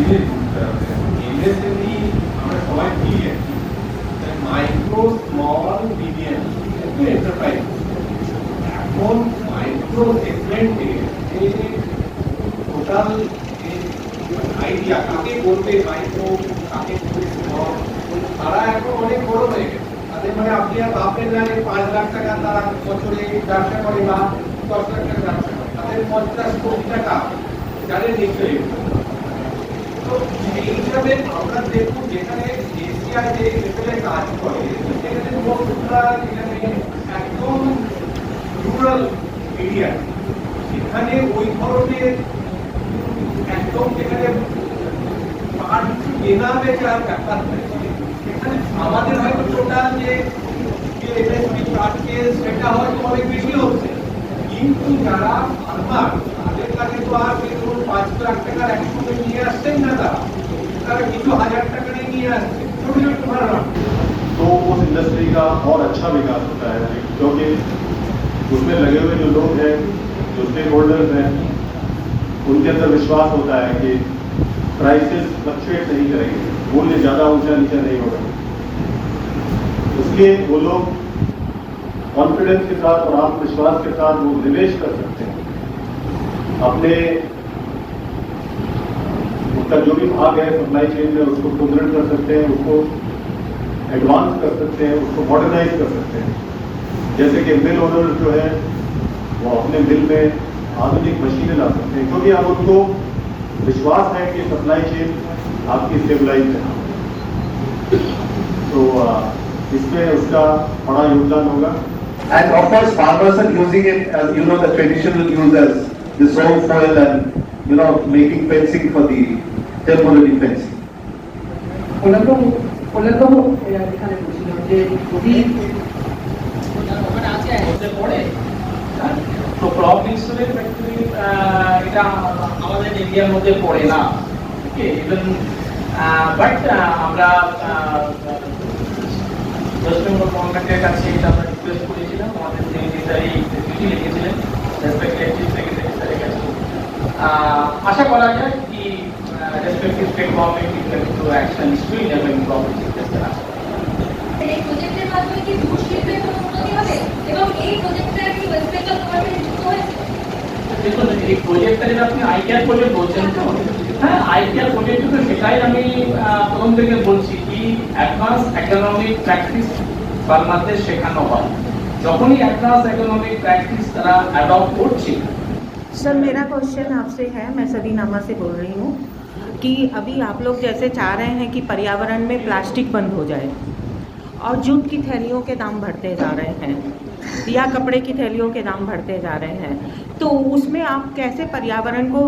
জিনিস বুঝতে হবে, এমএসএমই আমরা সবাই মিলি আছি, মাইক্রো স্মল মিডিয়াম একটু এন্টারপ্রাইজ। এখন মাইক্রো সেগমেন্টে যে টোটাল আইডিয়া কাকে করবে মাইক্রো, কাকে করবে স্মল, তারা এখন অনেক বড় হয়ে গেছে। তাদের মানে আপনি আর ভাববেন না যে 5 লাখ টাকা তারা বছরে ব্যবসা করে বা 10 লাখ টাকা ব্যবসা করে, তাদের 50 কোটি টাকা যাদের নিশ্চয়ই। তো সেই হিসাবে আমরা দেখুন যেখানে এশিয়া যে লেভেলে কাজ করে সেখানে মোটটা যেখানে একদম রুরাল এরিয়া, সেখানে ওই ধরনের একদম যেখানে পাট কেনা বেচার ব্যাপার রয়েছে, সেখানে আমাদের হয়তো টোটাল যে এমএসপি পারচেজ সেটা হয়তো অনেক বেশি হচ্ছে, কিন্তু যারা ফার্মার তাদের কাছে তো আর ধরুন 5 লাখ টাকার একসঙ্গে নিয়ে আসছেন না, তারা কিছু হাজার টাকা নিয়ে আসছে ছোট ছোট ফার্মার। तो उस इंडस्ट्री का और अच्छा विकास होता है, क्योंकि उसमें लगे हुए जो लोग हैं, जो स्टेक होल्डर्स हैं, उनके अंदर विश्वास होता है कि प्राइसेस फ्लक्चुएट नहीं करेंगे, मूल्य ज़्यादा ऊंचा नीचा नहीं होगा। इसलिए वो लोग कॉन्फिडेंस के साथ और आत्मविश्वास के साथ वो निवेश कर सकते हैं अपने, उनका जो भी भाग है सप्लाई चेन में उसको सुदृढ़ कर सकते हैं, उसको एडवांस कर सकते हैं, उसको मॉडर्नाइज कर सकते हैं। जैसे कि मिल ओनर जो है वो अपने मिल में आधुनिक मशीनें ला सकते हैं, क्योंकि अब उनको विश्वास है कि सप्लाई चेन आपकी स्टेबलाइज है। तो इसमें उसका बड़ा योगदान होगा। And of course, farmers are using it as the traditional users, the soil foil and making fencing for the temporary fencing. এখানে বলছিল যে যদি পড়ে তো ক্রপ ইন্স্যুরেন্স ফ্যাক্টরি এটা আমাদের ইন্ডিয়ার মধ্যে পড়ে না, ইভেন বাট আমরা ওয়েস্ট বেঙ্গল গভর্নমেন্টের কাছে এটা আমরা রিকোয়েস্ট করেছিলাম, আমাদের সেক্রেটারি চিঠি লিখেছিলেন রেসপেক্টিভ চিফ সেক্রেটারি স্যারের কাছে। আশা করা যায় কি respective state government is to action to enable crop insurance. এই প্রজেক্টের মাধ্যমে কি দুধ শিল্পের কোনো উন্নতি হবে এবং এই প্রজেক্টটা কি ওয়েস্ট বেঙ্গল গভর্নমেন্ট যুক্ত হয়েছে? দেখুন, এই প্রজেক্টটা যেটা আপনি আইটিআর প্রজেক্ট বলছেন, তো হ্যাঁ, আইটিআর প্রজেক্ট তো সেটাই আমি প্রথম থেকে বলছি কি অ্যাডভান্স ইকোনমিক প্র্যাকটিস ফার্মারদের শেখানো হয়। যখনই অ্যাডভান্স ইকোনমিক প্র্যাকটিস তারা অ্যাডপ্ট করছে। सर, मेरा क्वेश्चन आपसे है, मैं सदीनामा से बोल रही हूँ कि अभी आप लोग जैसे चाह रहे हैं कि पर्यावरण में प्लास्टिक बंद हो जाए और जूट की थैलियों के दाम बढ़ते जा रहे हैं या कपड़े की थैलियों के दाम बढ़ते जा रहे हैं, तो उसमें आप कैसे पर्यावरण को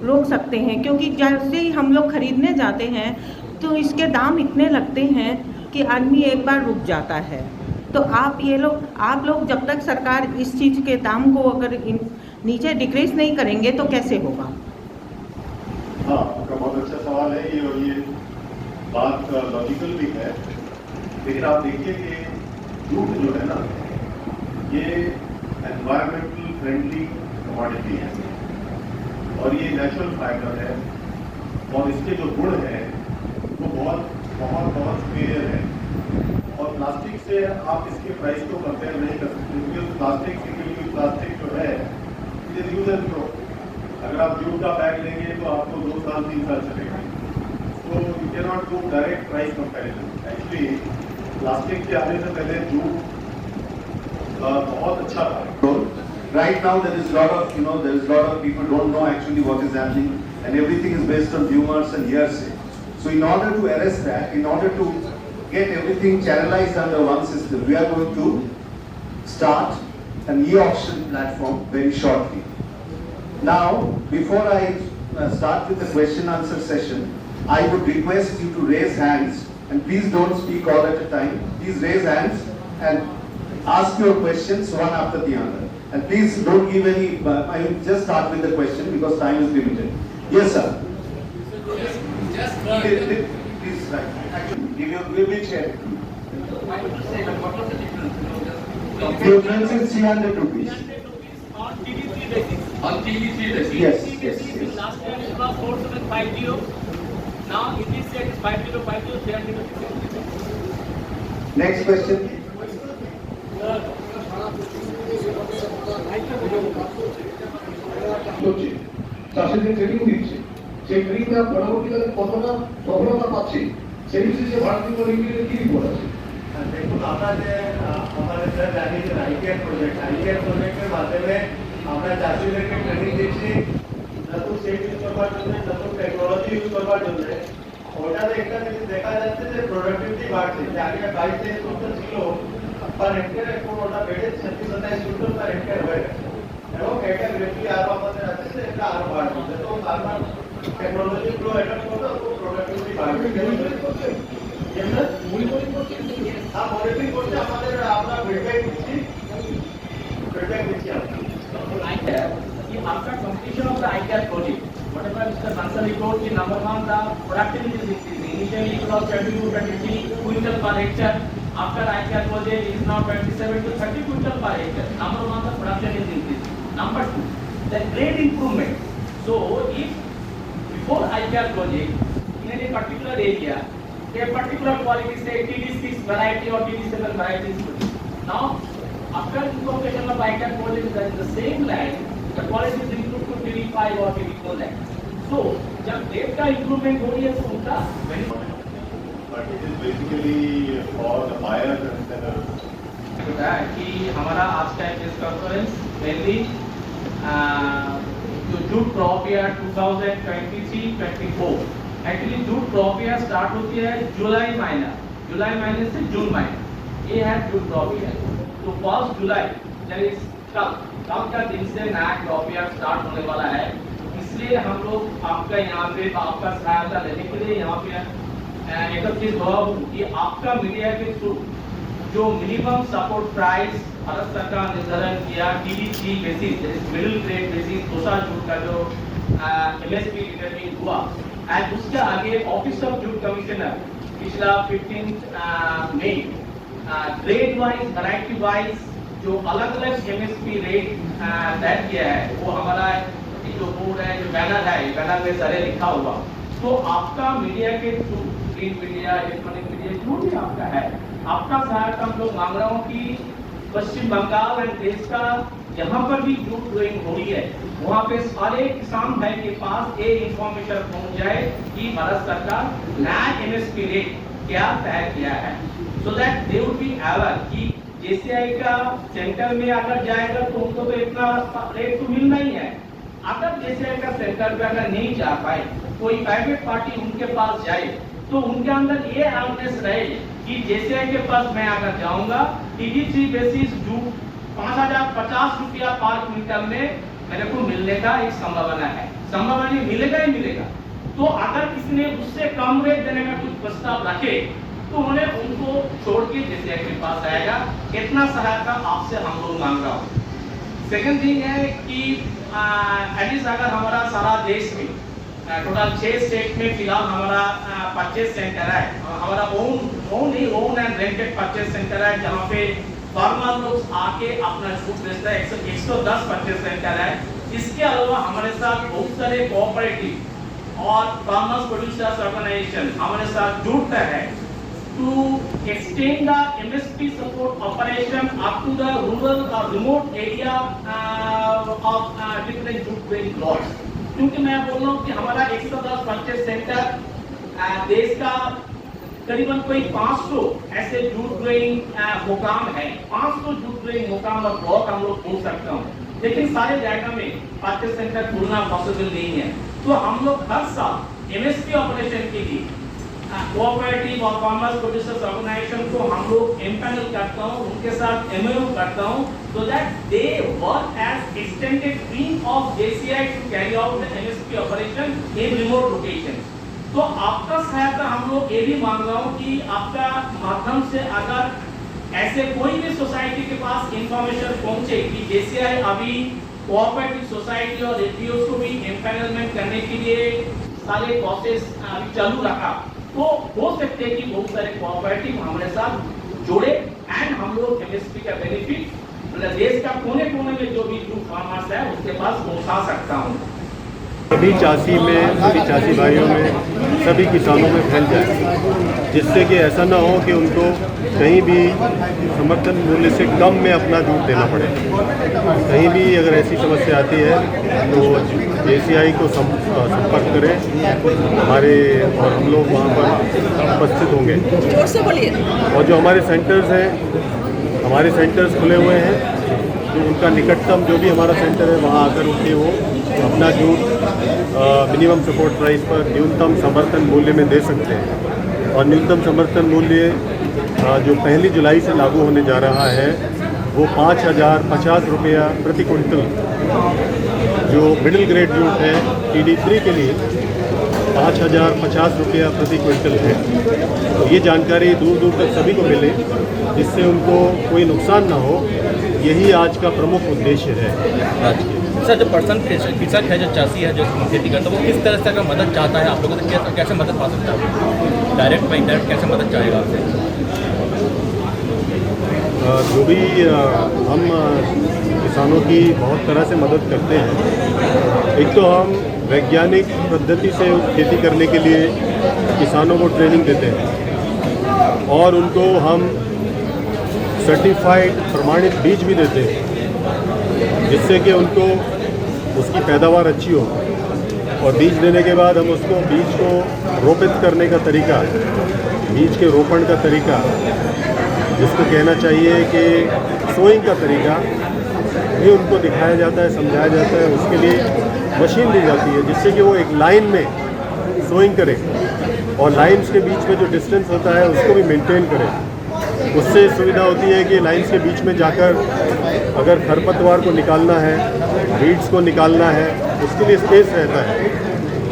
रोक सकते हैं? क्योंकि जैसे ही हम लोग खरीदने जाते हैं तो इसके दाम इतने लगते हैं कि आदमी एक बार रुक जाता है। तो आप लोग जब तक सरकार इस चीज़ के दाम को अगर नीचे डिक्रीज नहीं करेंगे तो कैसे होगा? हाँ, आपका बहुत अच्छा सवाल है ये, और ये बात लॉजिकल भी है। लेकिन आप देखिए कि जूट जो है ना, ये एनवायरमेंटल फ्रेंडली कमोडिटी है और ये नेचुरल फाइबर है, और इसके जो गुण हैं वो बहुत बहुत बहुत सुपीरियर है। और प्लास्टिक से आप इसके प्राइस को कंपेयर नहीं कर सकते, क्योंकि प्लास्टिक जो है यूज एंड थ्रो। अगर आप जूट का बैग लेंगे तो आपको 2 साल 3 साल चलेगा। तो you can not do direct price comparison. Actually plastic के आने से पहले जूट बहुत अच्छा था। Right now there is lot of people don't know actually what is happening, and everything is based on rumors and hearsay. So in order to arrest that, in order to get everything channelized under one system, we are going to start an e-auction platform very shortly. Now, before I start with the question answer session, I would request you to raise hands, and please don't speak all at a time. Please raise hands and ask your questions one after the other. And please don't give any, I will just start with the question because time is limited. Yes, sir. Please, right. Give me chair. The difference is 300 rupees. On TV3 basis. Yes, yes, yes. Last time it was 4750. Now in this set is 5050 356. Next question. হচ্ছে চাষিদের training দিচ্ছে সেই ট্রেনিংটা পরবর্তীকালে কতটা সফলতা পাচ্ছে সেই বিষয়ে ভারতীয় রেলওয়ের কি রিপোর্ট আছে? দেখুন আমরা যে আমাদের স্যার জানিয়েছেন আইকেআর প্রজেক্টের মাধ্যমে আমরা চাষিদেরকে ট্রেনিং দিচ্ছি নতুন সেট ইউজ করবার জন্য, নতুন টেকনোলজি ইউজ করবার জন্য। ওটাতে একটা জিনিস দেখা যাচ্ছে যে প্রোডাক্টিভিটি বাড়ছে, যে আগে 22-23 কুইন্টাল ছিল পার হেক্টর, এখন ওটা বেড়ে 36-27 কুইন্টাল পার হেক্টর হয়ে গেছে। এবং এটা গ্রেডলি আরো আমাদের আছে যে এটা আরো বাড়বে, তো ফার্মার টেকনোলজি গুলো এটা করবে তো প্রোডাক্টিভিটি বাড়বে। মনিটরিং করতে আমাদের আমরা ফিডব্যাক দিচ্ছি After completion of the ICAR project, whatever Mr. Bansal report, number one, the productivity is increasing. Initially it was 22-23 quintal per hectare. After ICAR project, it is now 27 to 30 quintal per hectare. Number one, the production is increasing. Number two, the grade improvement. So if before ICAR project, in a particular area, a particular quality, say TD6 variety or TD7 variety is produced. Now, after incorporation of ICAR project, that is the same land, the quality is improved to TD5 or TD4 land. So, जब grade का improvement हो रही है तो उनका but it is basically for the buyers and sellers. होता है कि हमारा आज का प्रेस कॉन्फ्रेंस मेनली जो jute crop year 2023-24 actually jute crop year start होती है जुलाई महीने से जून महीने, ये है जूट क्रॉप ईयर। तो 1 जुलाई यानी कल का दिन से नया क्रॉप ईयर स्टार्ट होने वाला है, इसलिए हम लोग आपका यहाँ पे आपका सहायता लेने के लिए यहाँ पे एकत्रित हुआ हूँ कि आपका मीडिया के थ्रू जो मिनिमम सपोर्ट प्राइस भारत सरकार निर्धारण किया TD3 basis middle grade basis Tossa jute का जो MSP डिटरमिन हुआ एंड उसके आगे ऑफिस ऑफ जूट कमिश्नर पिछला 15 मई ग्रेड वाइज वैरायटी वाइज जो अलग अलग MSP रेट तय किया है, वो हमारा जो बोर्ड है, जो बैनर है, बैनर में सारे लिखा हुआ। तो आपका मीडिया के through, print media, electronic media जो भी आपका है, आपका सहायता हम लोग मांग रहा हूँ कि पश्चिम बंगाल एंड देश का जहाँ पर भी जूट ग्रोइंग हो रही है, वहाँ पे सारे किसान भाई के पास ये इंफॉर्मेशन पहुँच जाए कि भारत सरकार नया MSP रेट क्या तय किया है, so that they would be aware कि JCI का सेंटर में अगर जाएगा तो उनको तो इतना रेट तो मिलना ही है। अगर JCI का सेंटर पे अगर नहीं जा पाए, कोई प्राइवेट पार्टी उनके पास जाए, तो उनके अंदर ये अवेयरनेस रहे कि JCI के पास मैं अगर जाऊंगा TD3 बेसिस जूट 5050 रुपया पर क्विंटल में मेरे को मिलने का एक संभावना है, संभावना नहीं मिलेगा ही मिलेगा। तो अगर किसी ने उससे कम रेट देने का कुछ प्रस्ताव रखे तो उन्हें उनको छोड़ के JCI के पास आएगा। इतना सहायता आपसे हम लोग मांग रहा हूँ। सेकंड थिंग है कि एटलीस्ट अगर हमारा सारा देश में टोटल 6 स्टेट में फिलहाल हमारा परचेज सेंटर है, हमारा own and rented purchase centre है, जहाँ पे फार्मर लोग आके अपना जूट बेचता है। 110 परचेज सेंटर है। इसके अलावा हमारे साथ बहुत सारे कोऑपरेटिव और फार्मर्स प्रोड्यूसर्स ऑर्गेनाइजेशन हमारे साथ जुड़ता है to extend the MSP support operation up to the rural or remote area of different jute growing plots। क्योंकि मैं बोल रहा हूँ कि हमारा 110 परचेज सेंटर देश का करीबन कोई 500 ऐसे जूट ग्रोइंग मुकाम है, 500 जूट ग्रोइंग मुकाम और ब्लॉक हम लोग बोल सकता हूँ, लेकिन सारे जगह में परचेज सेंटर खोलना पॉसिबल नहीं है। तो हम लोग हर साल MSP ऑपरेशन के लिए कोऑपरेटिव और फार्मर्स प्रोड्यूसर्स ऑर्गेनाइजेशन को हम लोग एम्पैनल करता हूँ, उनके साथ MOU करता हूँ, so that they work as extended wing of JCI to carry out the MSP operation in remote locations। तो आपका सहायता हम लोग ये भी मांग रहा हूँ कि आपका माध्यम से अगर ऐसे कोई भी सोसाइटी के पास इंफॉर्मेशन पहुँचे कि JCI अभी कोऑपरेटिव सोसाइटी और APOs को भी एम्पैनलमेंट करने के लिए सारे प्रोसेस अभी चालू रखा, तो हो सकते हैं कि बहुत सारे कोऑपरेटिव हमारे साथ जुड़े एंड हम लोग MSP का बेनिफिट मतलब देश का कोने कोने में जो भी जूट फार्मर्स है उसके पास पहुंचा सकता हूं। सभी चासी में, सभी चासी भाइयों में, सभी किसानों में फैल जाए, जिससे कि ऐसा ना हो कि उनको कहीं भी समर्थन मूल्य से कम में अपना जूट देना पड़े। कहीं भी अगर ऐसी समस्या आती है तो JCI को संपर्क करें हमारे, और हम लोग वहाँ पर उपस्थित होंगे। जोर से बोलिए। और जो हमारे सेंटर्स हैं, हमारे सेंटर्स खुले हुए हैं, जो उनका निकटतम जो भी हमारा सेंटर है वहाँ आकर उनके वो अपना जूट मिनिमम सपोर्ट प्राइस पर न्यूनतम समर्थन मूल्य में दे सकते हैं। और न्यूनतम समर्थन मूल्य जो 1 जुलाई से लागू होने जा रहा है वो 5,050 रुपया प्रति क्विंटल, जो मिडिल ग्रेड जूट है TD3 के लिए 5,050 रुपया प्रति क्विंटल है। तो ये जानकारी दूर दूर तक सभी को मिले, जिससे उनको कोई नुकसान ना हो, यही आज का प्रमुख उद्देश्य है। सर, जो पर्सन कृषक है, जो चासी है, जो खेती करता है, वो किस तरह से अगर मदद चाहता है आप लोगों से, कैसे मदद पा सकता है? डायरेक्ट या इनडायरेक्ट कैसे मदद चाहेगा आपसे? जो भी हम किसानों की बहुत तरह से मदद करते हैं। एक तो हम वैज्ञानिक पद्धति से खेती करने के लिए किसानों को ट्रेनिंग देते हैं, और उनको हम सर्टिफाइड प्रमाणित बीज भी देते हैं, जिससे कि उनको उसकी पैदावार अच्छी हो। और बीज देने के बाद हम उसको बीज को रोपित करने का तरीका, बीज के रोपण का तरीका, जिसको कहना चाहिए कि सोइंग का तरीका, ये उनको दिखाया जाता है, समझाया जाता है। उसके लिए मशीन दी जाती है, जिससे कि वो एक लाइन में सोइंग करे, और लाइन्स के बीच में जो डिस्टेंस होता है उसको भी मेंटेन करे। उससे सुविधा होती है कि लाइन्स के बीच में जाकर अगर खरपतवार को निकालना है, वीड्स को निकालना है, उसके लिए स्पेस रहता है।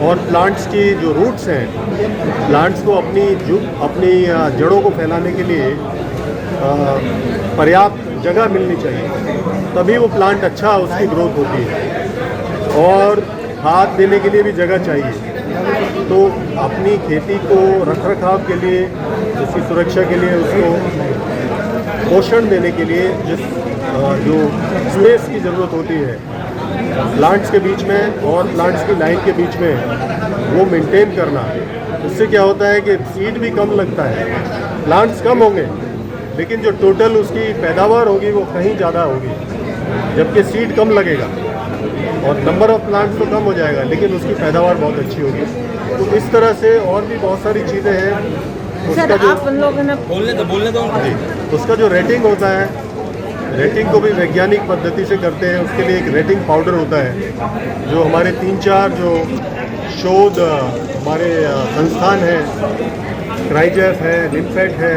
और प्लांट्स की जो रूट्स हैं, प्लांट्स को अपनी जड़ों को फैलाने के लिए पर्याप्त जगह मिलनी चाहिए, तभी वो प्लांट अच्छा उसकी ग्रोथ होती है। और खाद देने के लिए भी जगह चाहिए। तो अपनी खेती को रखरखाव के लिए, उसकी सुरक्षा के लिए, उसको पोषण देने के लिए जो स्पेस की ज़रूरत होती है प्लांट्स के बीच में और प्लांट्स की लाइन के बीच में, वो मेंटेन करना। उससे क्या होता है कि सीड भी कम लगता है, प्लांट्स कम होंगे, लेकिन जो टोटल उसकी पैदावार होगी वो कहीं ज़्यादा होगी, जबकि सीड कम लगेगा और नंबर ऑफ प्लांट्स तो कम हो जाएगा, लेकिन उसकी पैदावार बहुत अच्छी होगी। तो इस तरह से और भी बहुत सारी चीज़ें हैं। सर, आप उन लोगों ने बोलने दो। जी, उसका जो रेटिंग होता है, रेटिंग को भी वैज्ञानिक पद्धति से करते हैं। उसके लिए एक रेटिंग पाउडर होता है, जो हमारे 3-4 जो शोध हमारे संस्थान हैं, क्राइजेफ है, लिनफेट है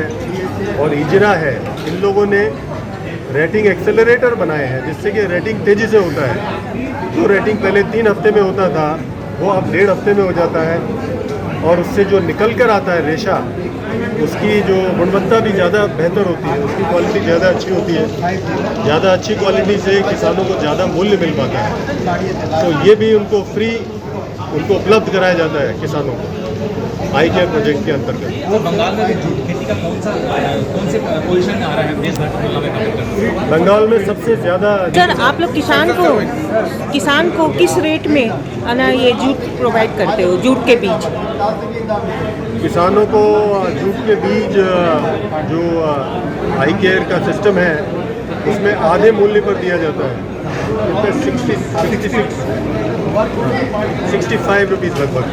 और इजरा है, इन लोगों ने रेटिंग एक्सेलरेटर बनाए हैं, जिससे कि रेटिंग तेज़ी से होता है। जो रेटिंग पहले 3 हफ्ते में होता था, वो अब 1.5 हफ्ते में हो जाता है। और उससे जो निकल कर आता है रेशा, उसकी जो गुणवत्ता भी ज़्यादा बेहतर होती है, उसकी क्वालिटी ज़्यादा अच्छी होती है। ज़्यादा अच्छी क्वालिटी से किसानों को ज़्यादा मूल्य मिल पाता है। तो ये भी उनको फ्री उनको उपलब्ध कराया जाता है किसानों को आई केयर प्रोजेक्ट के अंतर्गत। वो बंगाल में भी जूट खेती का कौन से पोजीशन में आ रहा है देश भर की तुलना में? बंगाल में सबसे ज़्यादा। सर, आप लोग किसान को किस रेट में ना ये जूट प्रोवाइड करते हो, जूट के बीज? किसानों को जूट के बीज जो आई केयर का सिस्टम है, उसमें आधे मूल्य पर दिया जाता है। 65 रुपीज़ लगभग।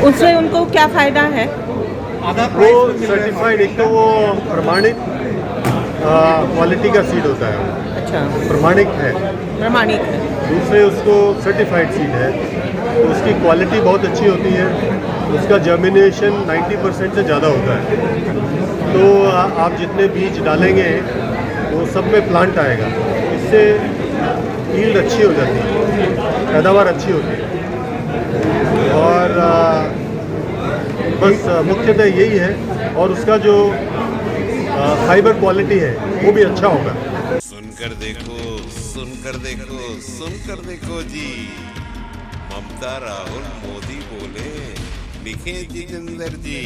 उससे उनको क्या फ़ायदा है? वो सर्टिफाइड, एक तो वो प्रमाणित क्वालिटी का सीड होता है। अच्छा, प्रमाणिक है। दूसरे उसको सर्टिफाइड सीड है, तो उसकी क्वालिटी बहुत अच्छी होती है। उसका जर्मिनेशन 90% से ज़्यादा होता है। तो आप जितने बीज डालेंगे वो सब में प्लांट आएगा। इससे यील्ड अच्छी हो जाती है, पैदावार अच्छी होती है। और बस मुख्यतः यही है। और उसका जो फाइबर क्वालिटी है वो भी अच्छा होगा। सुनकर देखो, सुनकर देखो, सुनकर देखो जी। ममता राहुल मोदी बोले, लिखे जितेंद्र जी।